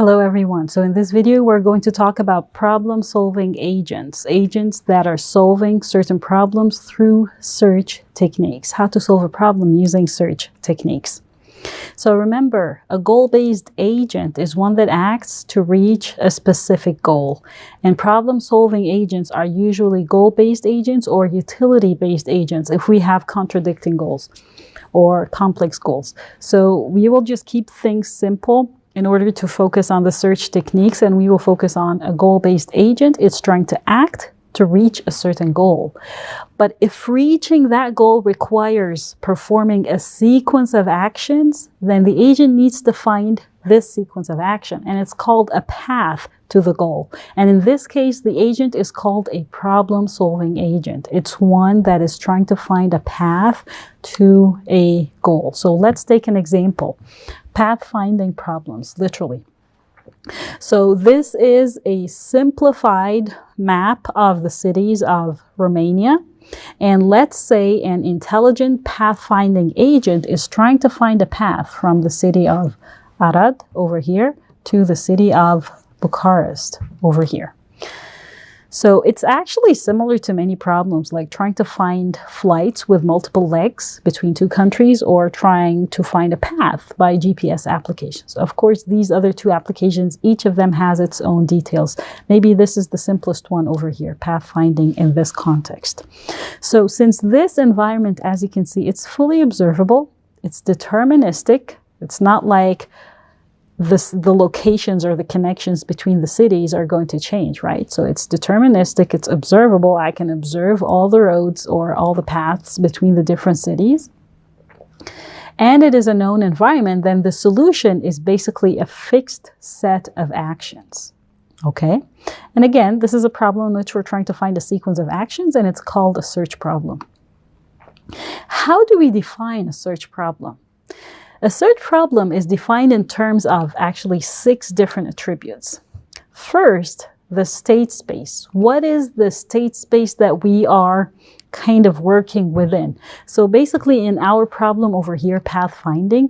Hello everyone. So in this video, we're going to talk about problem-solving agents, agents that are solving certain problems through search techniques, how to solve a problem using search techniques. So remember, a goal-based agent is one that acts to reach a specific goal. And problem-solving agents are usually goal-based agents or utility-based agents if we have contradicting goals or complex goals. So we will just keep things simple in order to focus on the search techniques, and we will focus on a goal-based agent. It's trying to act to reach a certain goal. But if reaching that goal requires performing a sequence of actions, then the agent needs to find this sequence of action, and it's called a path to the goal. And in this case, the agent is called a problem-solving agent. It's one that is trying to find a path to a goal. So let's take an example. Path-finding problems, literally. So this is a simplified map of the cities of Romania. And let's say an intelligent pathfinding agent is trying to find a path from the city of Arad over here to the city of Bucharest over here. So it's actually similar to many problems, like trying to find flights with multiple legs between two countries or trying to find a path by GPS applications. Of course, these other two applications, each of them has its own details. Maybe this is the simplest one over here, pathfinding in this context. So since this environment, as you can see, it's fully observable, it's deterministic, it's not like the locations or the connections between the cities are going to change, right? So it's deterministic, it's observable. I can observe all the roads or all the paths between the different cities. And it is a known environment, then the solution is basically a fixed set of actions. Okay? And again, this is a problem in which we're trying to find a sequence of actions, and it's called a search problem. How do we define a search problem? A search problem is defined in terms of actually 6 different attributes. First, the state space. What is the state space that we are kind of working within? So basically in our problem over here, pathfinding,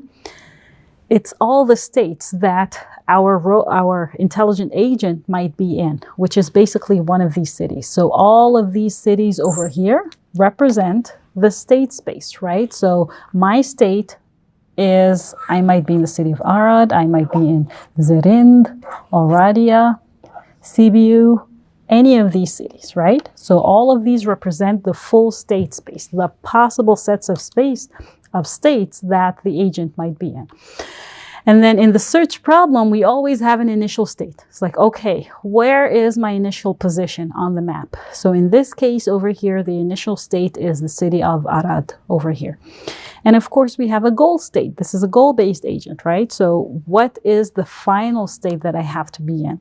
it's all the states that our intelligent agent might be in, which is basically one of these cities. So all of these cities over here represent the state space, right? So my state is, I might be in the city of Arad, I might be in Zerind, Oradea, Sibiu, any of these cities, right? So all of these represent the full state space, the possible sets of states that the agent might be in. And then in the search problem, we always have an initial state. It's like, okay, where is my initial position on the map? So in this case over here, the initial state is the city of Arad over here. And of course, we have a goal state. This is a goal-based agent, right? So what is the final state that I have to be in?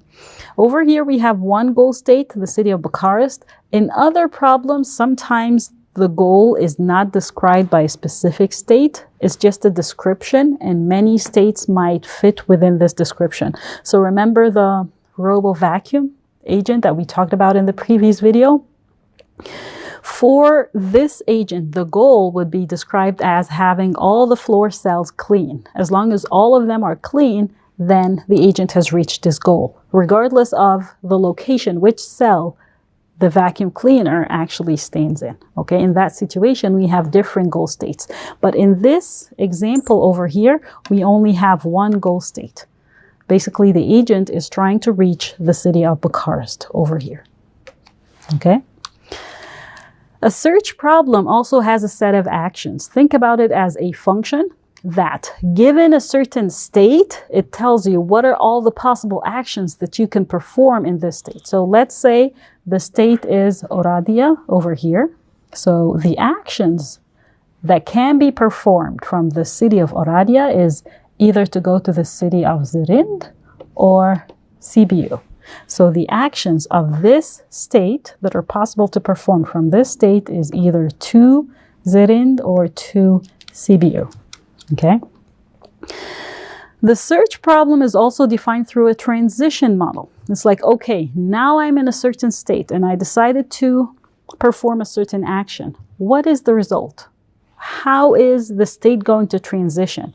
Over here, we have one goal state, the city of Bucharest. In other problems, sometimes the goal is not described by a specific state. It's just a description, and many states might fit within this description. So remember the robo-vacuum agent that we talked about in the previous video? For this agent, the goal would be described as having all the floor cells clean. As long as all of them are clean, then the agent has reached his goal, regardless of the location, which cell the vacuum cleaner actually stands in. Okay, in that situation, we have different goal states. But in this example over here, we only have one goal state. Basically, the agent is trying to reach the city of Bucharest over here. Okay? A search problem also has a set of actions. Think about it as a function that, given a certain state, it tells you what are all the possible actions that you can perform in this state. So let's say the state is Oradea over here. So the actions that can be performed from the city of Oradea is either to go to the city of Zerind or Sibiu. So the actions of this state that are possible to perform from this state is either to Zerind or to Sibiu. Okay. The search problem is also defined through a transition model. It's like, okay, now I'm in a certain state and I decided to perform a certain action. What is the result? How is the state going to transition?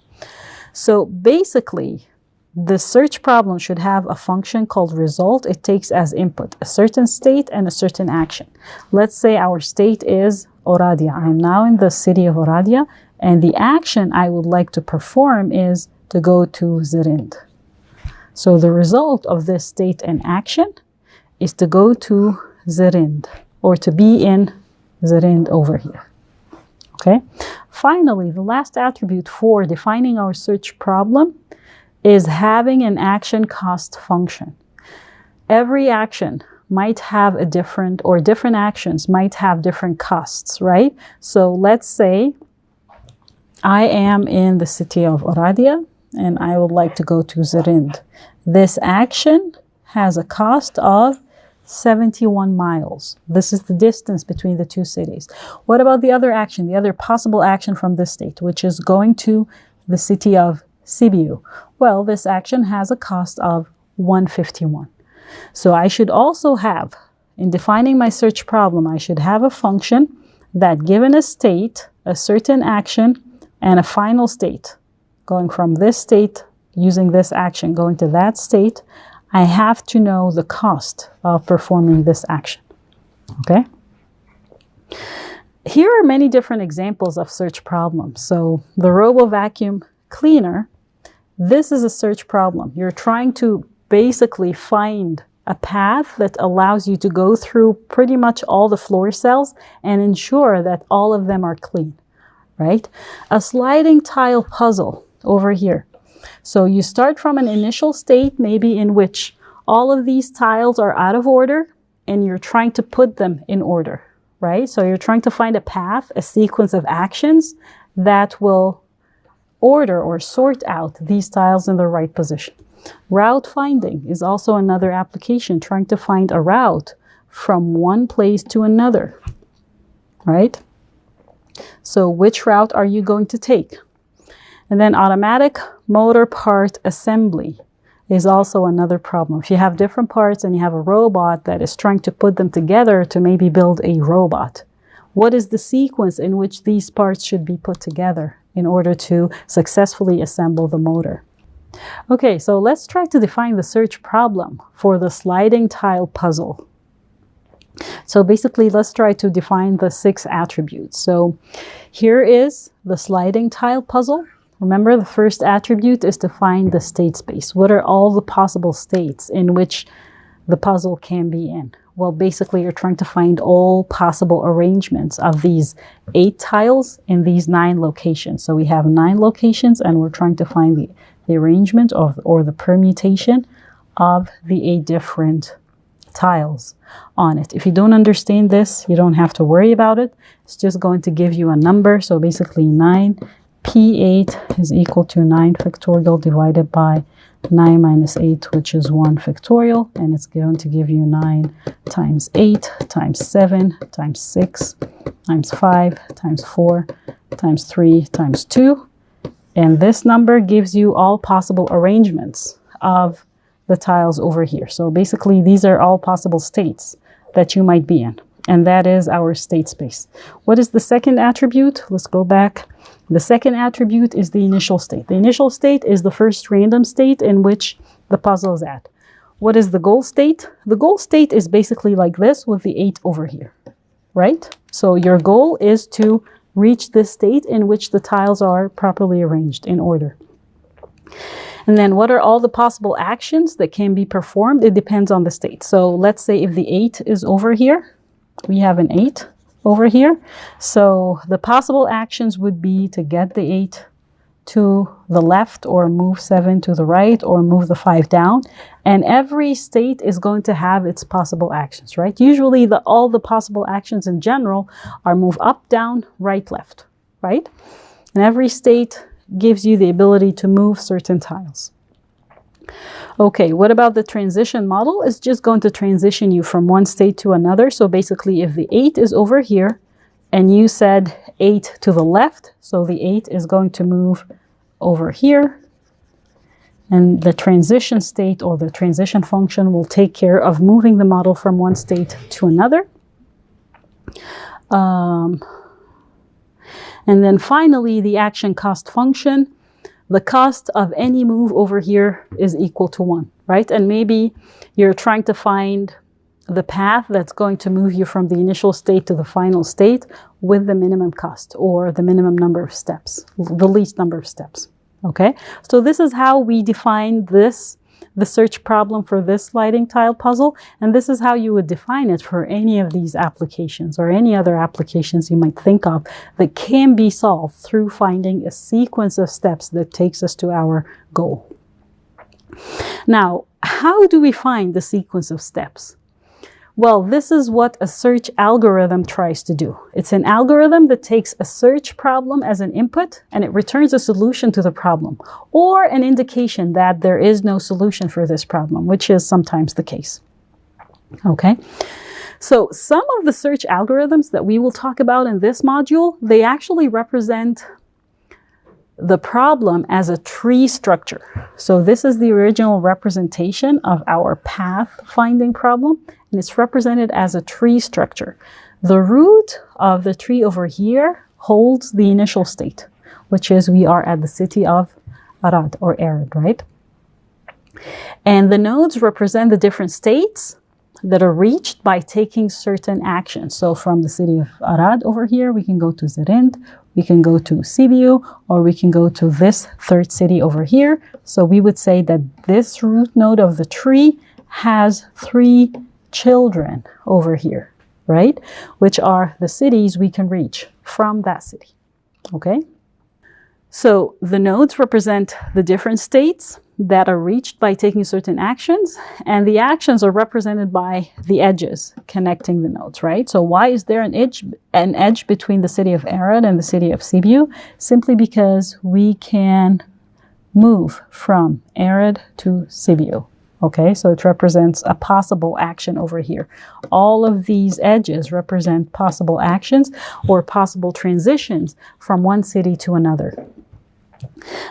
So basically, the search problem should have a function called result. It takes as input a certain state and a certain action. Let's say our state is Oradea. I'm now in the city of Oradea, and the action I would like to perform is to go to Zirind. So the result of this state and action is to go to Zirind, or to be in Zirind over here. Okay. Finally, the last attribute for defining our search problem is having an action cost function. Every action might have a different, or different actions might have different costs, right? So let's say I am in the city of Oradea and I would like to go to Zirind. This action has a cost of 71 miles. This is the distance between the two cities. What about the other action, the other possible action from this state, which is going to the city of Sibiu? Well, this action has a cost of 151. So I should also have, in defining my search problem, I should have a function that, given a state, a certain action, and a final state, going from this state, using this action, going to that state, I have to know the cost of performing this action. Okay? Here are many different examples of search problems. So the robo vacuum cleaner, this is a search problem. You're trying to basically find a path that allows you to go through pretty much all the floor cells and ensure that all of them are clean, right? A sliding tile puzzle over here. So you start from an initial state, maybe in which all of these tiles are out of order, and you're trying to put them in order, right? So you're trying to find a path, a sequence of actions that will order or sort out these tiles in the right position. Route finding is also another application, trying to find a route from one place to another, right? So which route are you going to take? And then automatic motor part assembly is also another problem. If you have different parts and you have a robot that is trying to put them together to maybe build a robot, what is the sequence in which these parts should be put together in order to successfully assemble the motor? Okay, so let's try to define the search problem for the sliding tile puzzle. So basically, let's try to define the 6 attributes. So here is the sliding tile puzzle. Remember, the first attribute is to find the state space. What are all the possible states in which the puzzle can be in? Well, basically, you're trying to find all possible arrangements of these 8 tiles in these 9 locations. So we have 9 locations, and we're trying to find the arrangement of, or the permutation of the 8 different tiles on it. If you don't understand this, you don't have to worry about it. It's just going to give you a number. So basically 9p8 is equal to 9 factorial divided by 9 minus 8, which is 1 factorial, and it's going to give you 9 times 8 times 7 times 6 times 5 times 4 times 3 times 2. And this number gives you all possible arrangements of the tiles over here. So basically, these are all possible states that you might be in. And that is our state space. What is the second attribute? Let's go back. The second attribute is the initial state. The initial state is the first random state in which the puzzle is at. What is the goal state? The goal state is basically like this with the 8 over here, right? So your goal is to reach this state in which the tiles are properly arranged in order. And then what are all the possible actions that can be performed? It depends on the state. So let's say if the 8 is over here, we have an 8 over here. So the possible actions would be to get the 8 to the left, or move 7 to the right, or move the 5 down. And every state is going to have its possible actions, right? Usually all the possible actions in general are move up, down, right, left, right? And every state gives you the ability to move certain tiles. Okay, what about the transition model? It's just going to transition you from one state to another. So basically, if the 8 is over here and you said 8 to the left, so the 8 is going to move over here, and the transition state, or the transition function, will take care of moving the model from one state to another. And then finally, the action cost function. the cost of any move over here is equal to 1, right? And maybe you're trying to find the path that's going to move you from the initial state to the final state with the minimum cost or the minimum number of steps, the least number of steps, okay? So this is how we define this, the search problem for this sliding tile puzzle, and this is how you would define it for any of these applications or any other applications you might think of that can be solved through finding a sequence of steps that takes us to our goal. Now, how do we find the sequence of steps? Well, this is what a search algorithm tries to do. It's an algorithm that takes a search problem as an input and it returns a solution to the problem, or an indication that there is no solution for this problem, which is sometimes the case. Okay, so some of the search algorithms that we will talk about in this module, they actually represent the problem as a tree structure. So this is the original representation of our path finding problem, and it's represented as a tree structure. The root of the tree over here holds the initial state, which is we are at the city of Arad or Arad, right? And the nodes represent the different states that are reached by taking certain actions. So from the city of Arad over here, we can go to Zerind, we can go to Sibiu, or we can go to this third city over here. So we would say that this root node of the tree has 3 children over here, right? Which are the cities we can reach from that city, okay? So the nodes represent the different states that are reached by taking certain actions, and the actions are represented by the edges connecting the nodes, right? So why is there an edge between the city of Arad and the city of Sibiu? Simply because we can move from Arad to Sibiu. Okay, so it represents a possible action over here. All of these edges represent possible actions or possible transitions from one city to another.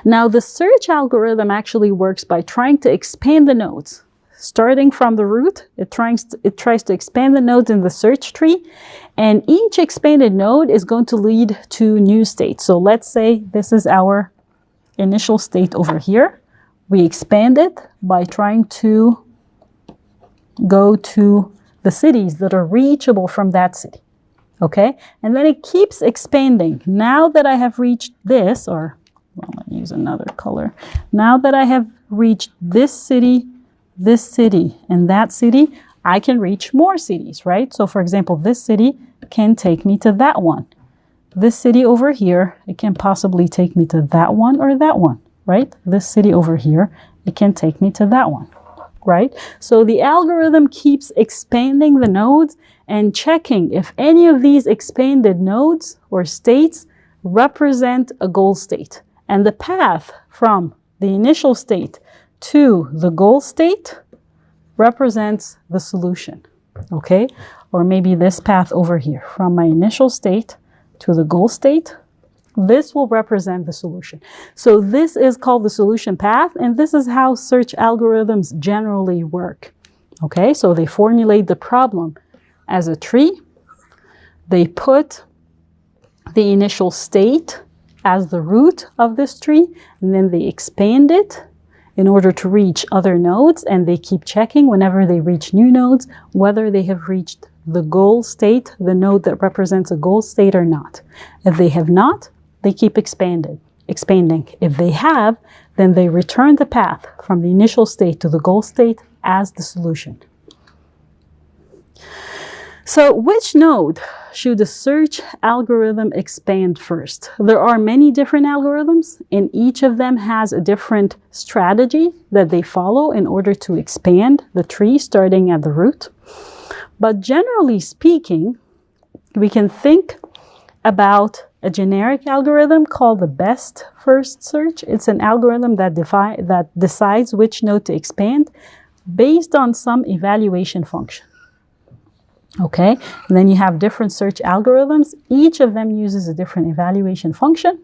Now, the search algorithm actually works by trying to expand the nodes. Starting from the root, it tries to expand the nodes in the search tree, and each expanded node is going to lead to new states. So let's say this is our initial state over here. We expand it by trying to go to the cities that are reachable from that city. Okay, and then it keeps expanding. Now that I have reached this, or well, let me use another color. Now that I have reached this city, and that city, I can reach more cities, right? So for example, this city can take me to that one. This city over here, it can possibly take me to that one or that one, right? This city over here, it can take me to that one, right? So the algorithm keeps expanding the nodes and checking if any of these expanded nodes or states represent a goal state. And the path from the initial state to the goal state represents the solution, okay? Or maybe this path over here, from my initial state to the goal state, this will represent the solution. So this is called the solution path, and this is how search algorithms generally work, okay? So they formulate the problem as a tree, they put the initial state as the root of this tree, and then they expand it in order to reach other nodes, and they keep checking whenever they reach new nodes whether they have reached the goal state, the node that represents a goal state, or not. If they have not, they keep expanding. If they have, then they return the path from the initial state to the goal state as the solution. So which node should the search algorithm expand first? There are many different algorithms, and each of them has a different strategy that they follow in order to expand the tree starting at the root. But generally speaking, we can think about a generic algorithm called the best first search. It's an algorithm that decides which node to expand based on some evaluation function. Okay, and then you have different search algorithms. Each of them uses a different evaluation function.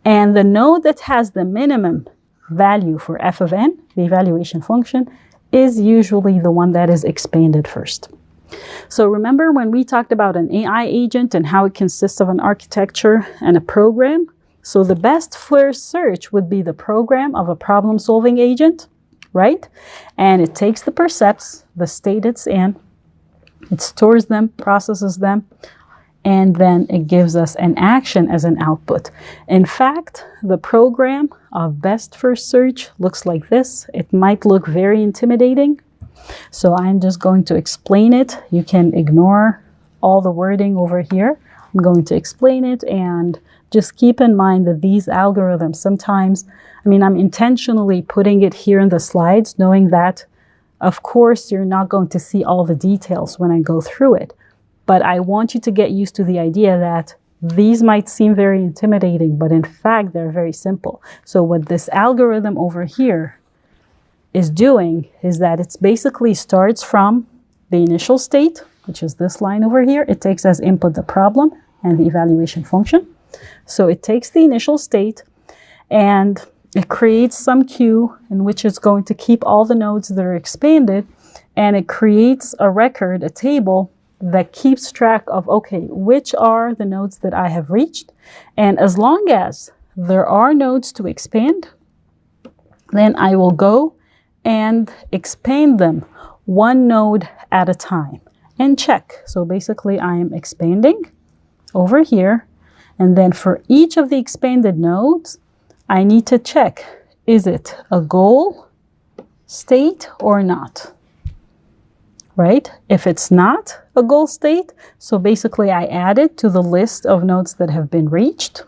And the node that has the minimum value for f of n, the evaluation function, is usually the one that is expanded first. So remember when we talked about an AI agent and how it consists of an architecture and a program? So the best first search would be the program of a problem-solving agent, right? And it takes the percepts, the state it's in, it stores them, processes them, and then it gives us an action as an output. In fact, the program of best first search looks like this. It might look very intimidating, so I'm just going to explain it. You can ignore all the wording over here. I'm going to explain it, and just keep in mind that these algorithms sometimes, I'm intentionally putting it here in the slides, knowing that, of course, you're not going to see all the details when I go through it. But I want you to get used to the idea that these might seem very intimidating, but in fact, they're very simple. So what this algorithm over here is doing is that it's basically starts from the initial state, which is this line over here. It takes as input the problem and the evaluation function. So it takes the initial state and it creates some queue in which it's going to keep all the nodes that are expanded, and it creates a record, a table, that keeps track of, okay, which are the nodes that I have reached. And as long as there are nodes to expand, then I will go and expand them one node at a time and check. So basically I am expanding over here. And then for each of the expanded nodes, I need to check, is it a goal state or not? Right? If it's not a goal state, so basically I add it to the list of nodes that have been reached.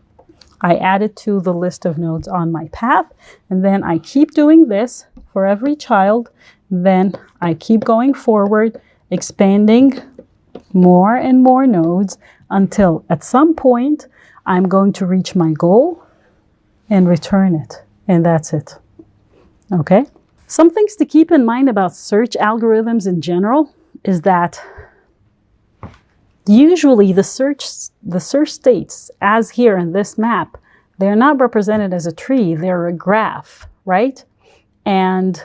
I add it to the list of nodes on my path, and then I keep doing this for every child. Then I keep going forward, expanding more and more nodes until at some point I'm going to reach my goal and return it. And that's it. Okay? Some things to keep in mind about search algorithms in general is that usually the search states, as here in this map, they're not represented as a tree, they're a graph, right? And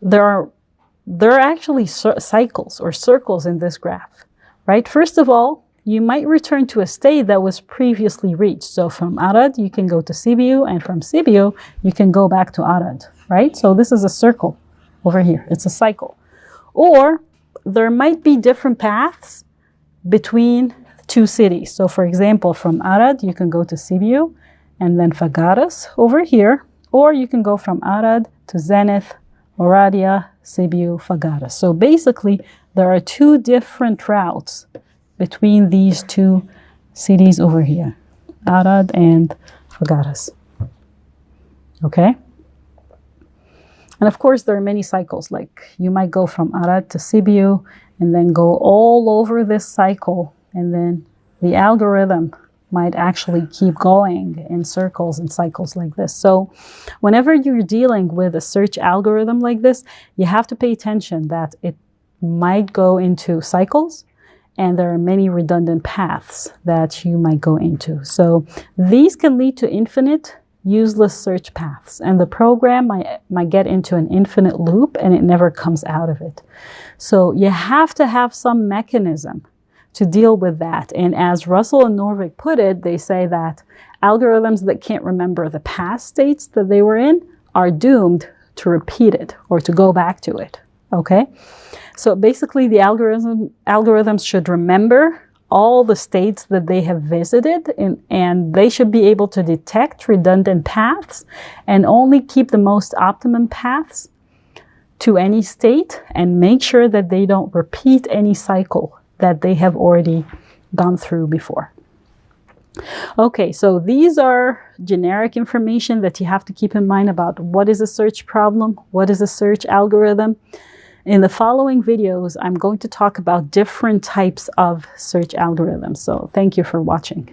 there are actually cycles or circles in this graph, right? First of all, you might return to a state that was previously reached. So from Arad, you can go to Sibiu, and from Sibiu, you can go back to Arad, right? So this is a circle over here. It's a cycle. Or there might be different paths between two cities. So for example, from Arad, you can go to Sibiu and then Fagaras over here, or you can go from Arad to Zenith, Oradia, Sibiu, Fagaras. So basically, there are two different routes between these two cities over here, Arad and Fagaras. Okay? And of course, there are many cycles. Like you might go from Arad to Sibiu and then go all over this cycle, and then the algorithm might actually keep going in circles and cycles like this. So whenever you're dealing with a search algorithm like this, you have to pay attention that it might go into cycles, and there are many redundant paths that you might go into. So these can lead to infinite useless search paths, and the program might get into an infinite loop and it never comes out of it. So you have to have some mechanism to deal with that. And as Russell and Norvig put it, they say that algorithms that can't remember the past states that they were in are doomed to repeat it or to go back to it. Okay? So basically the algorithms should remember all the states that they have visited, and they should be able to detect redundant paths and only keep the most optimum paths to any state and make sure that they don't repeat any cycle that they have already gone through before. Okay, so these are generic information that you have to keep in mind about what is a search problem, what is a search algorithm. In the following videos, I'm going to talk about different types of search algorithms. So thank you for watching.